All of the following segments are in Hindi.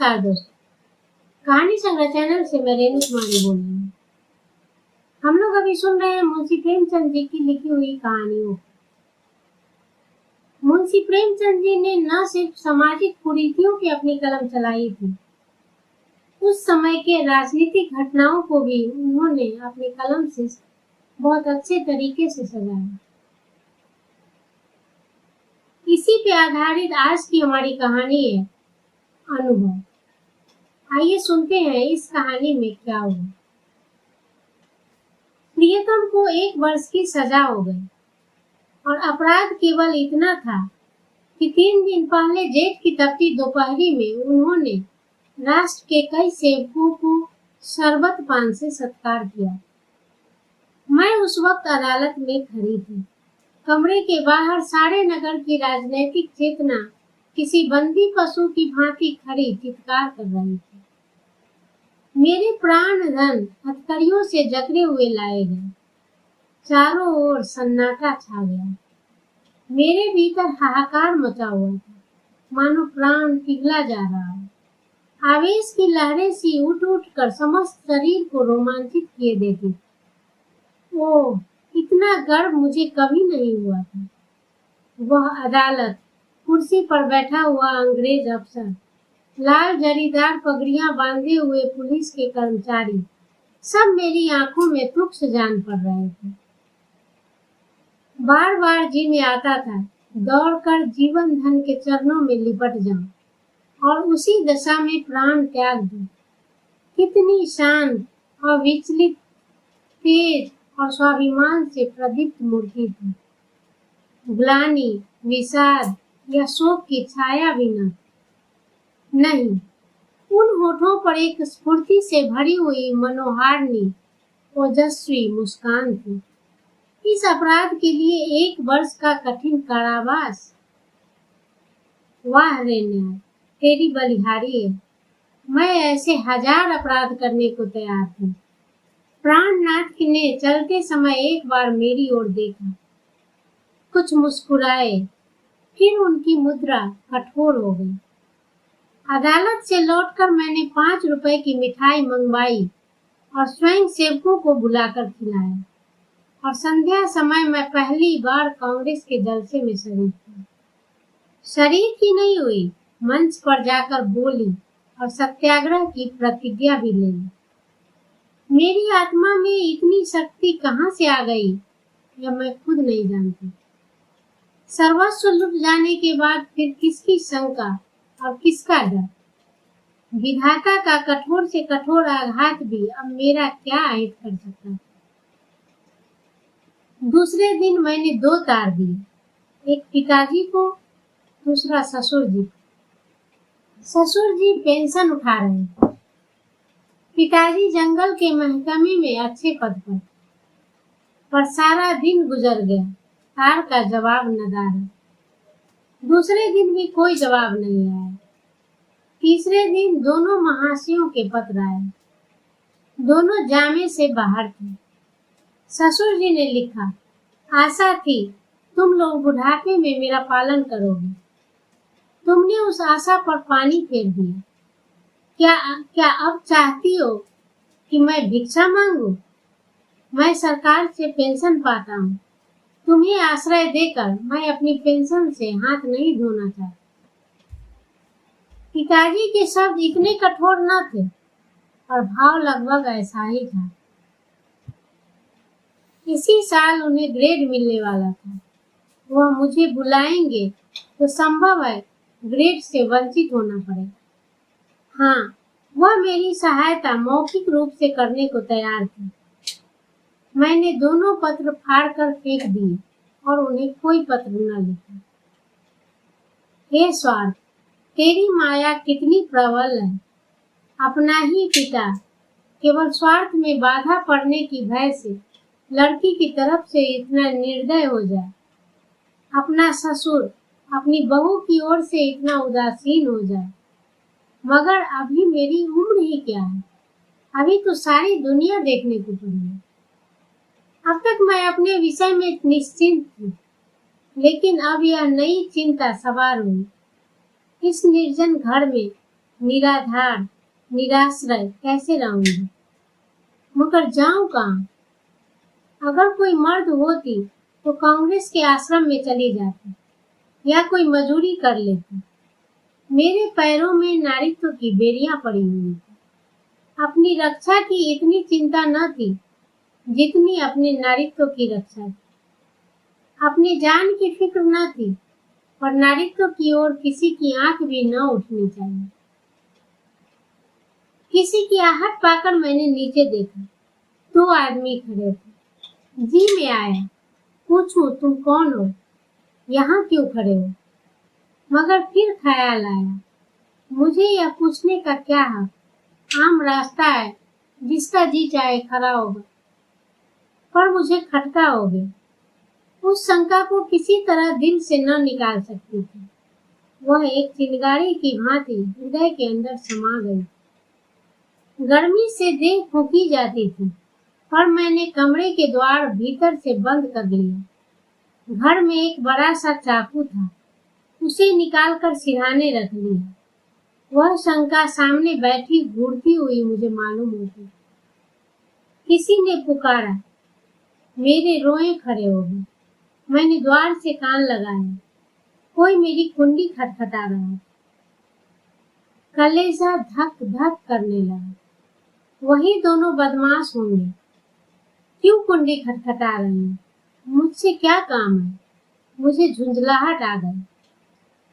नमस्कार दोस्तों, कहानी संग्रह चैनल से मैं रेणु कुमारी बोल रही हूँ। हम लोग अभी सुन रहे हैं मुंशी प्रेमचंद जी की लिखी हुई कहानियों। मुंशी प्रेमचंद जी ने न सिर्फ सामाजिक कुरीतियों की अपनी कलम चलाई थी, उस समय के राजनीतिक घटनाओं को भी उन्होंने अपनी कलम से बहुत अच्छे तरीके से सजाया। इसी पे आधारित आज की हमारी कहानी है अनुभव। आइए सुनते हैं इस कहानी में क्या हुआ। प्रियतम को 1 वर्ष की सजा हो गई और अपराध केवल इतना था कि 3 दिन पहले जेठ की तपती दोपहरी में उन्होंने राष्ट्र के कई सेवकों को शरबत पान से सत्कार किया। मैं उस वक्त अदालत में खड़ी थी। कमरे के बाहर सारे नगर की राजनीतिक चेतना किसी बंदी पशु की भांति खड़ी चित्कार कर रही थी। मेरे प्राण धन हथकड़ियों से जकड़े हुए लाए गए। चारों ओर सन्नाटा छा गया। मेरे भीतर हाहाकार मचा हुआ था, मानो प्राण पिघला जा रहा हो। आवेश की लहरें सी उठ उठ कर समस्त शरीर को रोमांचित किए देती थी। ओह, इतना गर्व मुझे कभी नहीं हुआ था। वह अदालत, कुर्सी पर बैठा हुआ अंग्रेज अफसर, लाल जरीदार पगड़ियां बांधे हुए पुलिस के कर्मचारी, सब मेरी आंखों में तुक्ष जान पड़ रहे थे। बार बार जी में आता था दौड़कर जीवन धन के चरणों में लिपट जाऊं और उसी दशा में प्राण त्याग दूं। कितनी शांत, अविचलित, तेज और स्वाभिमान से प्रदीप्त मूर्ति थी। ग्लानि, विषाद या शोक की छाया भी नहीं, उन होठों पर एक स्फूर्ति से भरी हुई मनोहारिणी ओजस्वी मुस्कान थी। इस अपराध के लिए 1 वर्ष का कठिन कारावास। वाह रे न्याय, तेरी बलिहारी है। मैं ऐसे 1000 अपराध करने को तैयार थी। प्राणनाथ ने चलते समय एक बार मेरी ओर देखा, कुछ मुस्कुराए, फिर उनकी मुद्रा कठोर हो गई। अदालत से लौटकर मैंने 5 रुपए की मिठाई मंगवाई और स्वयं सेवकों को बुलाकर खिलाया। और संध्या समय मैं पहली बार कांग्रेस के जलसे में शरीक हुई। शरीक ही नहीं हुई, मंच पर जाकर बोली और सत्याग्रह की प्रतिज्ञा भी ले ली। मेरी आत्मा में इतनी शक्ति कहाँ से आ गई, यह मैं खुद नहीं जानती। सर्वस्व लुट जाने के बाद फिर किसकी शंका और किसका डर। विधाता का कठोर से कठोर आघात भी अब मेरा क्या अहित कर सकता था। दूसरे दिन मैंने 2 तार दिए, एक पिताजी को, दूसरा ससुर जी को। ससुर जी पेंशन उठा रहे थे। पिताजी जंगल के महकमे में अच्छे पद पर सारा दिन गुजर गया। तार का जवाब नदारद। दूसरे दिन भी कोई जवाब नहीं आया। तीसरे दिन दोनों महाशयों के पत्र आए। दोनों जामे से बाहर थे। ससुर जी ने लिखा, आशा थी तुम लोग बुढ़ापे में मेरा पालन करोगे। तुमने उस आशा पर पानी फेर दिया। क्या अब चाहती हो कि मैं भिक्षा मांगू? मैं सरकार से पेंशन पाता हूँ। तुम्हें आश्रय देकर मैं अपनी पेंशन से हाथ नहीं धोना चाहता। पिताजी के शब्द इतने कठोर न थे और भाव लगभग ऐसा ही था। इसी साल उन्हें ग्रेड मिलने वाला था। वह मुझे बुलाएंगे तो संभव है ग्रेड से वंचित होना पड़ेगा। हाँ, वह मेरी सहायता मौखिक रूप से करने को तैयार थी। मैंने दोनों पत्र फाड़कर फेंक दिए और उन्हें कोई पत्र न लिखा। हे स्वार्थ, तेरी माया कितनी प्रबल है। अपना ही पिता केवल स्वार्थ में बाधा पड़ने की भय से लड़की की तरफ से इतना निर्दय हो जाए। अपना ससुर अपनी बहू की ओर से इतना उदासीन हो जाए। मगर अभी मेरी उम्र ही क्या है, अभी तो सारी दुनिया देखने को पड़ी है। अब तक मैं अपने विषय में निश्चिंत थी, लेकिन अब यह नई चिंता सवार हुई। इस निर्जन घर में निराधार, निराश्रय कैसे रहूंगी? मगर जाऊं कहाँ? अगर कोई मर्द होती तो कांग्रेस के आश्रम में चली जाती या कोई मजूरी कर लेती। मेरे पैरों में नारित्व की बेड़ियां पड़ी हुई थी। अपनी रक्षा की इतनी चिंता न थी जितनी अपने नारित्व की रक्षा की। अपनी जान की फिक्र न थी और नारित्व की ओर किसी की आंख भी न उठनी चाहिए। किसी की आहट पाकर मैंने नीचे देखा। 2 आदमी खड़े थे। जी में आया, पूछूं तुम कौन हो, यहाँ क्यों खड़े हो? मगर फिर ख्याल आया, मुझे यह पूछने का क्या हक? आम रास्ता है, जिसका जी चाहे खड़ा होगा। पर मुझे खटका हो गया। उस शंका को किसी तरह दिल से न निकाल सकती थी। वह एक चिंगारी की भांति हृदय के अंदर समा गई। गर्मी से देह फूंकी जाती थी, पर मैंने कमरे के द्वार भीतर से बंद कर लिया। घर में एक बड़ा सा चाकू था, उसे निकालकर सिरहाने रख लिया। वह शंका सामने बैठी घूरती हुई मुझे मालूम होती। किसी ने पुकारा, मेरे रोए खड़े हो गए। मैंने द्वार से कान लगाया, कोई मेरी कुंडी खटखटा रहा था। कलेजा धक धक करने लगा। वही दोनों बदमाश होंगे। क्यों कुंडी खटखटा रहे हैं? मुझसे क्या काम है? मुझे झुंझलाहट आ गई।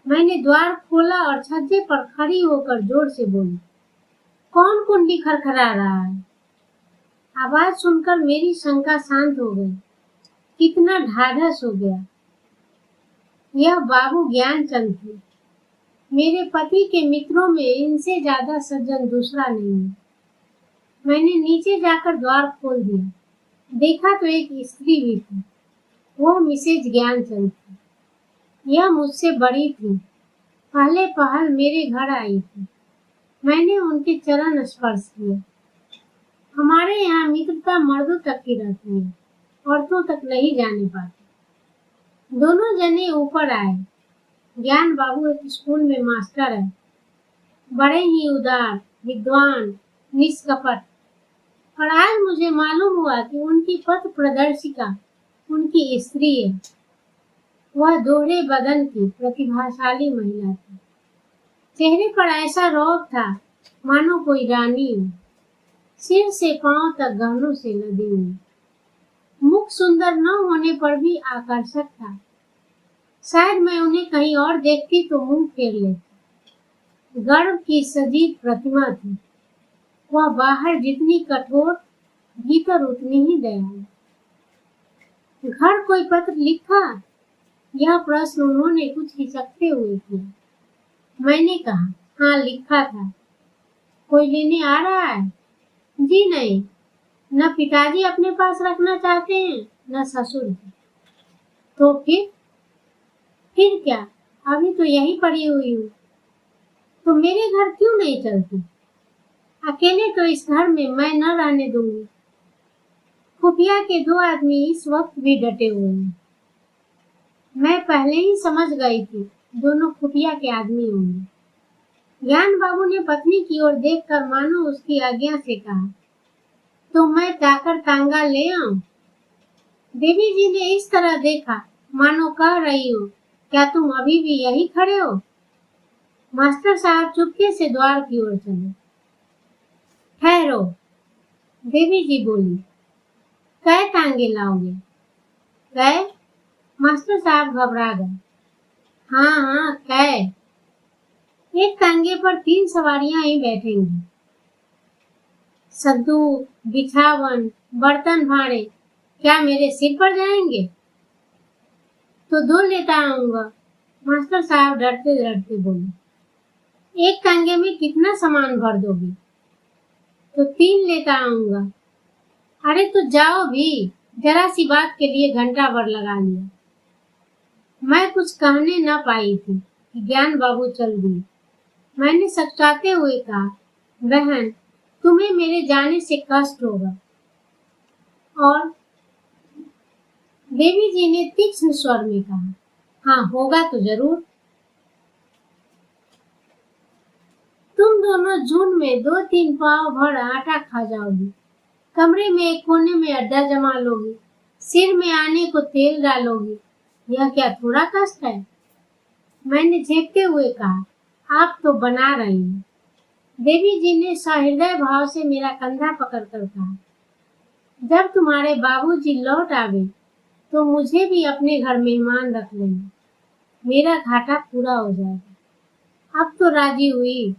मैंने द्वार खोला और छज्जे पर खड़ी होकर जोर से बोली, कौन कुंडी खड़खड़ा रहा है? आवाज सुनकर मेरी शंका शांत हो गई। कितना ढाढ़स हो गया। यह बाबू ज्ञानचंद थे। मेरे पति के मित्रों में इनसे ज्यादा सज्जन दूसरा नहीं है। मैंने नीचे जाकर द्वार खोल दिया। देखा तो एक स्त्री भी थी। वो मिसेज ज्ञानचंद थी। यह मुझसे बड़ी थी। पहले पहल मेरे घर आई थी। मैंने उनके चरण स्पर्श किए। हमारे यहाँ मित्रता मर्दों तक की रहती है, औरतों तक नहीं जाने पाती। दोनों जने ऊपर आए। ज्ञान बाबू एक स्कूल में मास्टर है, बड़े ही उदार, विद्वान, निष्कपट। और आज मुझे मालूम हुआ कि उनकी पथ प्रदर्शिका उनकी स्त्री है। वह दोहरे बदन की प्रतिभाशाली महिला थी। चेहरे पर ऐसा रौब था मानो कोई रानी हो। सिर से पांव तक गहनों से लदी हुई। मुख सुंदर न होने पर भी आकर्षक था। शायद मैं उन्हें कहीं और देखती तो मुंह फेर लेती। गर्व की सजीव प्रतिमा थी। वह बाहर जितनी कठोर, भीतर उतनी ही दयालु। घर कोई पत्र लिखा? यह प्रश्न उन्होंने कुछ हिचकते हुए किया। मैंने कहा, हाँ लिखा था। कोई लेने आ रहा है? जी नहीं, न पिताजी अपने पास रखना चाहते हैं, न ससुर जी। तो फिर क्या? अभी तो यही पड़ी हुई हूँ। तो मेरे घर क्यों नहीं चलती? अकेले तो इस घर में मैं न रहने दूंगी। खुफिया के 2 आदमी इस वक्त भी डटे हुए हैं। मैं पहले ही समझ गई थी दोनों खुफिया के आदमी होंगे। ज्ञान बाबू ने पत्नी की ओर देखकर मानो उसकी आज्ञा से कहा, तो मैं जाकर तांगा ले आऊं? देवी जी ने इस तरह देखा मानो कह रही हो, क्या तुम अभी भी यही खड़े हो? मास्टर साहब चुपके से द्वार की ओर चले। ठहरो, देवी जी बोली, कै तांगे लाओगे? कै? मास्टर साहब घबरा गए। हाँ हाँ, कै। एक तांगे पर 3 सवारियां ही बैठेंगी। संदूक, बिछावन, बर्तन भाड़े क्या मेरे सिर पर जाएंगे? तो 2 लेता आऊंगा। मास्टर साहब डरते डरते बोले, एक तांगे में कितना सामान भर दोगी? तो 3 लेता आऊंगा। अरे तो जाओ भी, जरा सी बात के लिए घंटा भर लगा लिया। मैं कुछ कहने न पाई थी कि ज्ञान बाबू चल दिए। मैंने सचाते हुए कहा, बहन तुम्हें मेरे जाने से कष्ट होगा। और देवी जी ने तीक्ष्ण स्वर में कहा, हाँ होगा तो जरूर। तुम दोनों जून में 2-3 पाव भर आटा खा जाओगी, कमरे में एक कोने में अड्डा जमा लोगी, सिर में आने को तेल डालोगी। यह क्या थोड़ा कष्ट है? मैंने झेपते हुए कहा, आप तो बना रही हैं। देवी जी ने सहृदय भाव से मेरा कंधा पकड़कर कहा, जब तुम्हारे बाबूजी लौट आवे तो मुझे भी अपने घर मेहमान रख लेना, मेरा घाटा पूरा हो जाएगा। अब तो राजी हुई।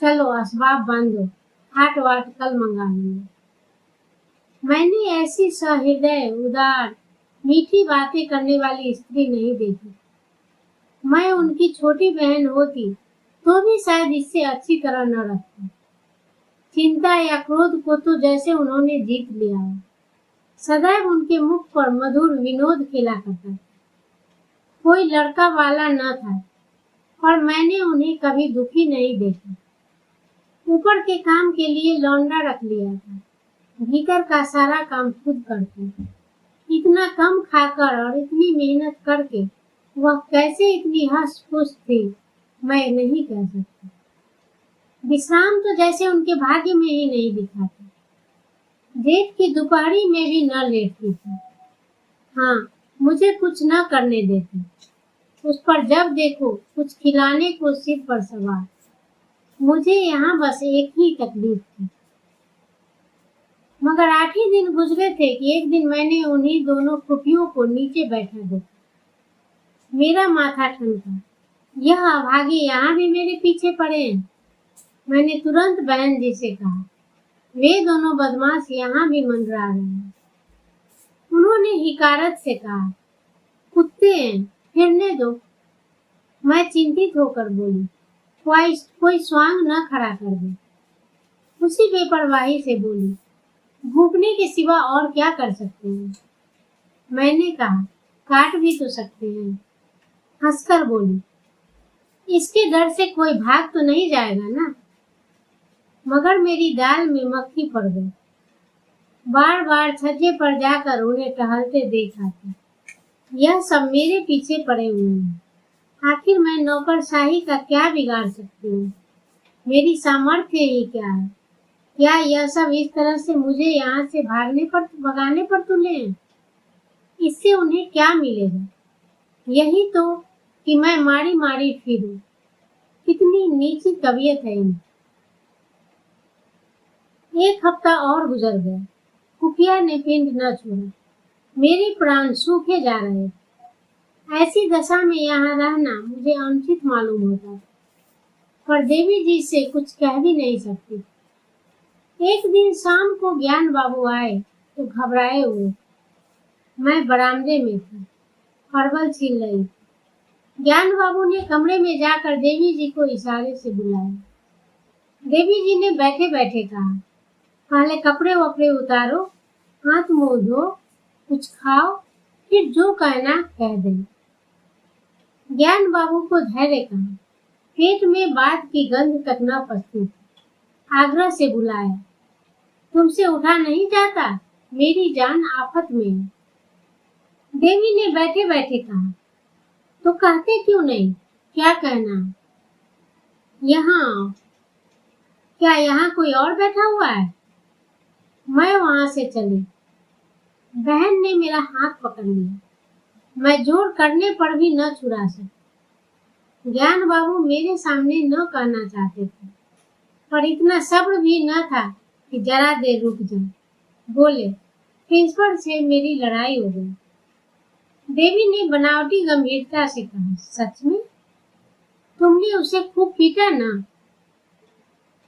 चलो असबाब बांधो, खाट वाट कल मंगा लेंगे। मैंने ऐसी सहृदय, उदार, मीठी बातें करने वाली स्त्री नहीं देखी। मैं उनकी छोटी बहन होती तो भी शायद इससे अच्छी तरह न रखती। चिंता या क्रोध को तो जैसे उन्होंने जीत लिया है। सदैव उनके मुख पर मधुर विनोद खेला करता था। कोई लड़का वाला न था और मैंने उन्हें कभी दुखी नहीं देखा। ऊपर के काम के लिए लौंडा रख लिया था, भीतर का सारा काम खुद करते। इतना कम खाकर और इतनी मेहनत करके वह कैसे इतनी हष्ट-पुष्ट थी, मैं नहीं कह सकती। विश्राम तो जैसे उनके भाग्य में ही नहीं दिखा था। जेठ की दोपहरी में भी न लेटती थी। हाँ, मुझे कुछ न करने देती। उस पर जब देखो कुछ खिलाने को सिर पर सवार। मुझे यहाँ बस एक ही तकलीफ थी। मगर 8 ही दिन गुजरे थे कि एक दिन मैंने उन्हीं दोनों खुफियों को नीचे बैठा देखा। मेरा माथा ठनका। यह अभागे यहाँ भी मेरे पीछे पड़े हैं। मैंने तुरंत बहन जी से कहा, वे दोनों बदमाश यहाँ भी मंडरा रहे हैं। उन्होंने हिकारत से कहा, कुत्ते हैं, फिरने दो। मैं चिंतित होकर बोली, कोई स्वांग न खड़ा कर दे। उसी बेपरवाही से बोली, भूखने के सिवा और क्या कर सकते हैं? मैंने कहा, काट भी तो सकते हैं। हंसकर बोली, इसके डर से कोई भाग तो नहीं जाएगा ना? मगर मेरी दाल में मक्खी पड़ गई। बार बार छज्जे पर जाकर उन्हें टहलते देखा था। यह सब मेरे पीछे पड़े हुए हैं। आखिर मैं नौकरशाही का क्या बिगाड़ सकती हूँ? मेरी सामर्थ्य ही क्या है? क्या यह सब इस तरह से मुझे यहाँ से भगाने पर तुले हैं? इससे उन्हें क्या मिलेगा? यही तो कि मैं मारी मारी फिरूं। कितनी नीची तबीयत है इनकी। 1 हफ्ता और गुजर गया। खुफिया ने पिंड न छोड़ा। मेरे प्राण सूखे जा रहे थे। ऐसी दशा में यहाँ रहना मुझे अनुचित मालूम होता था, पर देवी जी से कुछ कह भी नहीं सकती। एक दिन शाम को ज्ञान बाबू आए तो घबराए हुए। मैं बरामदे में थी, परवल छील रही थी। ज्ञान बाबू ने कमरे में जाकर देवी जी को इशारे से बुलाया। देवी जी ने बैठे बैठे कहा, पहले कपड़े वपड़े उतारो, हाथ मुंह धो, कुछ खाओ, फिर जो कहना कह दे। ज्ञान बाबू को धैर्य कहा। पेट में बात की गंध तक न पसती थी। आग्रह से बुलाया, तुमसे उठा नहीं जाता, मेरी जान आफत में है। देवी ने बैठे बैठे कहा, तो कहते क्यों नहीं, क्या कहना है? यहाँ आओ। क्या यहाँ कोई और बैठा हुआ है? मैं वहां से चली। बहन ने मेरा हाथ पकड़ लिया। मैं जोर करने पर भी न छुड़ा सकी। ज्ञान बाबू मेरे सामने न कहना चाहते थे, पर इतना सब्र भी न था कि जरा देर रुक जाए। बोले, प्रिंसिपल से मेरी लड़ाई हो गई। देवी ने बनावटी गंभीरता से कहा, सच में? तुमने उसे खूब पीटा ना?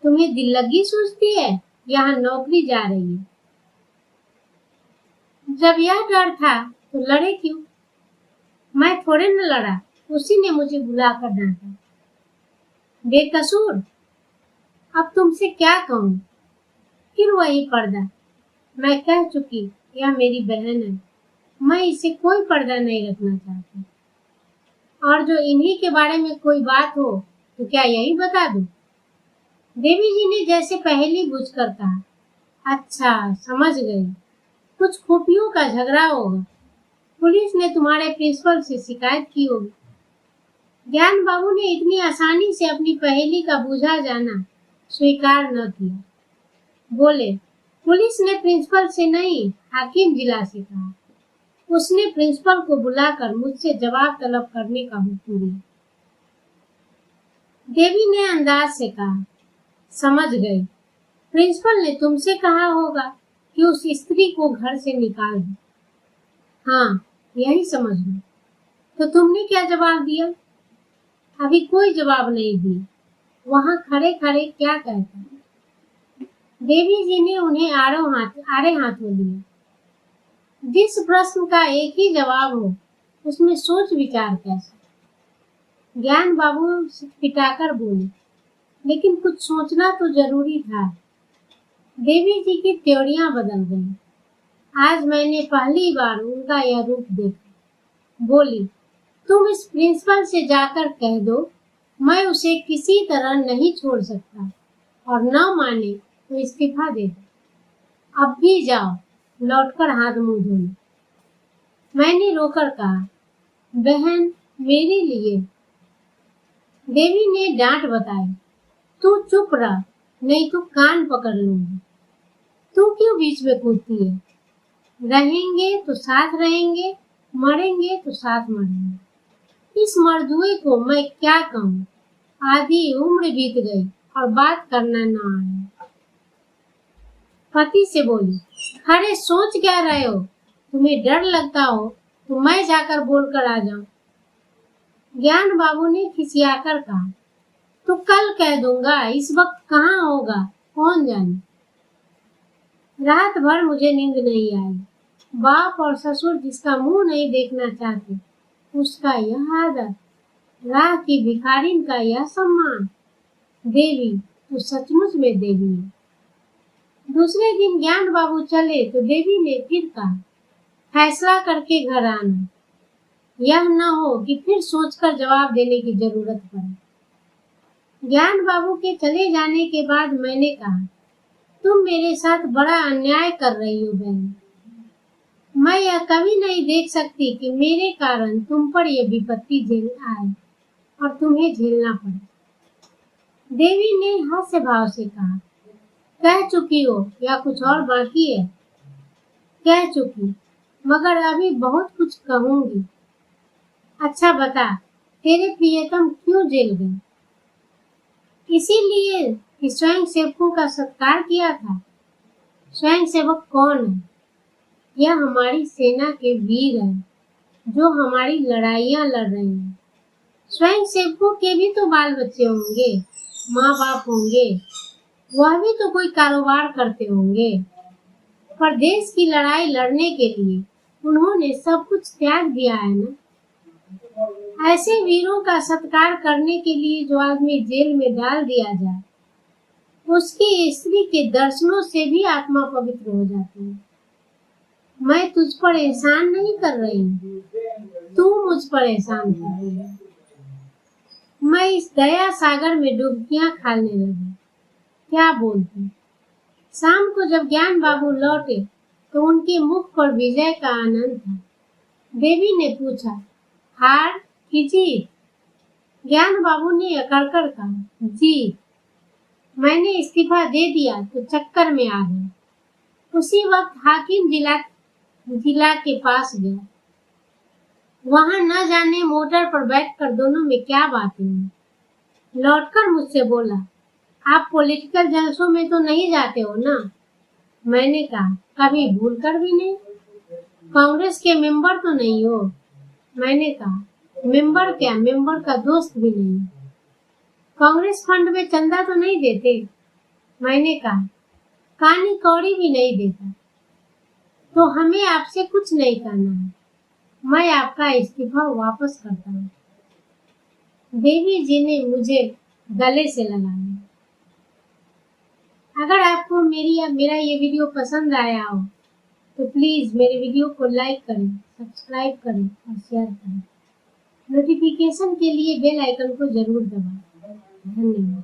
तुम्हें दिल लगी सूझती है? यहाँ नौकरी जा रही है। जब यह डर था तो लड़े क्यों? मैं थोड़े न लड़ा, उसी ने मुझे बुलाकर डांटा। बेकसूर। अब तुमसे क्या कहूँ? फिर वही पर्दा। मैं कह चुकी, यह मेरी बहन है, मैं इसे कोई पर्दा नहीं रखना चाहती। और जो इन्हीं के बारे में कोई बात हो तो क्या यही बता दूं? देवी जी ने जैसे पहेली बूझकर कहा, अच्छा समझ गई, कुछ खुफियों का झगड़ा होगा। पुलिस ने तुम्हारे प्रिंसिपल से शिकायत की होगी। ज्ञान बाबू ने इतनी आसानी से अपनी पहेली का बूझा जाना स्वीकार न किया। बोले, पुलिस ने प्रिंसिपल से नहीं, हाकिम जिला से कहा। उसने प्रिंसिपल को बुलाकर मुझसे जवाब तलब करने का हुक्म दिया। देवी ने अंदाज से कहा, समझ गई। प्रिंसिपल ने तुमसे कहा होगा कि उस स्त्री को घर से निकाल दो। हाँ, यही समझ लो। तो तुमने क्या जवाब दिया? अभी कोई जवाब नहीं दिया। वहां खड़े खड़े क्या कहता? देवी जी ने उन्हें आड़े हाथों लिया। जिस प्रश्न का एक ही जवाब हो, उसमें सोच विचार कैसा? ज्ञान बाबू पिटाकर बोले, लेकिन कुछ सोचना तो जरूरी था। देवी जी की त्योरियां बदल गई। आज मैंने पहली बार उनका यह रूप देखा। बोली, तुम इस प्रिंसिपल से जाकर कह दो, मैं उसे किसी तरह नहीं छोड़ सकता, और न माने तो इस्तीफा दे दो। अब भी जाओ, लौटकर हाथ मुंह धो लो। मैंने रोकर कहा, बहन, मेरे लिए। देवी ने डांट बताई, तू चुप रह, नहीं तो कान पकड़ लूंगी। तू क्यों बीच में कूदती है? रहेंगे तो साथ रहेंगे, मरेंगे तो साथ मरेंगे। इस मर्दुए को मैं क्या कहूँ? आधी उम्र बीत गई और बात करना न आया। पति से बोली, अरे सोच क्या रहे हो? तुम्हें डर लगता हो तो मैं जाकर बोलकर आ जाऊं। ज्ञान बाबू ने खिसियाकर कहा, तो कल कह दूंगा, इस वक्त कहाँ होगा कौन जाने। रात भर मुझे नींद नहीं आई। बाप और ससुर जिसका मुंह नहीं देखना चाहते, उसका यह आदत, राह की भिखारिन का यह सम्मान। देवी तो सचमुच में देवी है। दूसरे दिन ज्ञान बाबू चले तो देवी ने फिर कहा, फैसला करके घर आना, यह न हो कि फिर सोचकर जवाब देने की जरूरत पड़े। ज्ञान बाबू के चले जाने के बाद मैंने कहा, तुम मेरे साथ बड़ा अन्याय कर रही हो बहन। मैं यह कभी नहीं देख सकती कि मेरे कारण तुम पर यह विपत्ति झेल आए और तुम्हें झेलना पड़े। देवी ने हास्य भाव से कहा, कह चुकी हो या कुछ और बाकी है? कह चुकी, मगर अभी बहुत कुछ कहूंगी। अच्छा बता, तेरे प्रियतम क्यों जेल गए? इसीलिए कि स्वयं सेवकों का सत्कार किया था। स्वयं सेवक कौन है? यह हमारी सेना के वीर हैं, जो हमारी लड़ाइयां लड़ रहे हैं। स्वयं सेवकों के भी तो बाल बच्चे होंगे, माँ बाप होंगे, वह भी तो कोई कारोबार करते होंगे। पर देश की लड़ाई लड़ने के लिए उन्होंने सब कुछ त्याग दिया है ना। ऐसे वीरों का सत्कार करने के लिए जो आदमी जेल में डाल दिया जाए, उसकी स्त्री के दर्शनों से भी आत्मा पवित्र हो जाती है। मैं तुझ पर एहसान नहीं कर रही हूँ, तू मुझ पर एहसान कर रही है। मैं इस दया सागर में डुबकियां खाने लगी। क्या बोलती? शाम को जब ज्ञान बाबू लौटे तो उनके मुख पर विजय का आनंद था। देवी ने पूछा, हार की जीत? ज्ञान बाबू ने अकड़कर कहा, जी। मैंने इस्तीफा दे दिया तो चक्कर में आ गया। उसी वक्त हाकिम जिला के पास गया। वहां न जाने मोटर पर बैठकर दोनों में क्या बातें हुई। लौटकर मुझसे बोला, आप पॉलिटिकल जलसों में तो नहीं जाते हो ना? मैंने कहा, कभी भूलकर भी नहीं। कांग्रेस के मेंबर तो नहीं हो? मैंने कहा, मेंबर क्या, मेंबर का दोस्त भी नहीं। कांग्रेस फंड में चंदा तो नहीं देते? मैंने कहा, कानी कौड़ी भी नहीं देता। तो हमें आपसे कुछ नहीं करना है। मैं आपका इस्तीफा वापस करता हूँ। देवी जी ने मुझे गले से लगा लिया। अगर आपको मेरा ये वीडियो पसंद आया हो तो प्लीज मेरे वीडियो को लाइक करें, सब्सक्राइब करें और शेयर करें। नोटिफिकेशन के लिए बेल आइकन को जरूर दबाएं। धन्यवाद।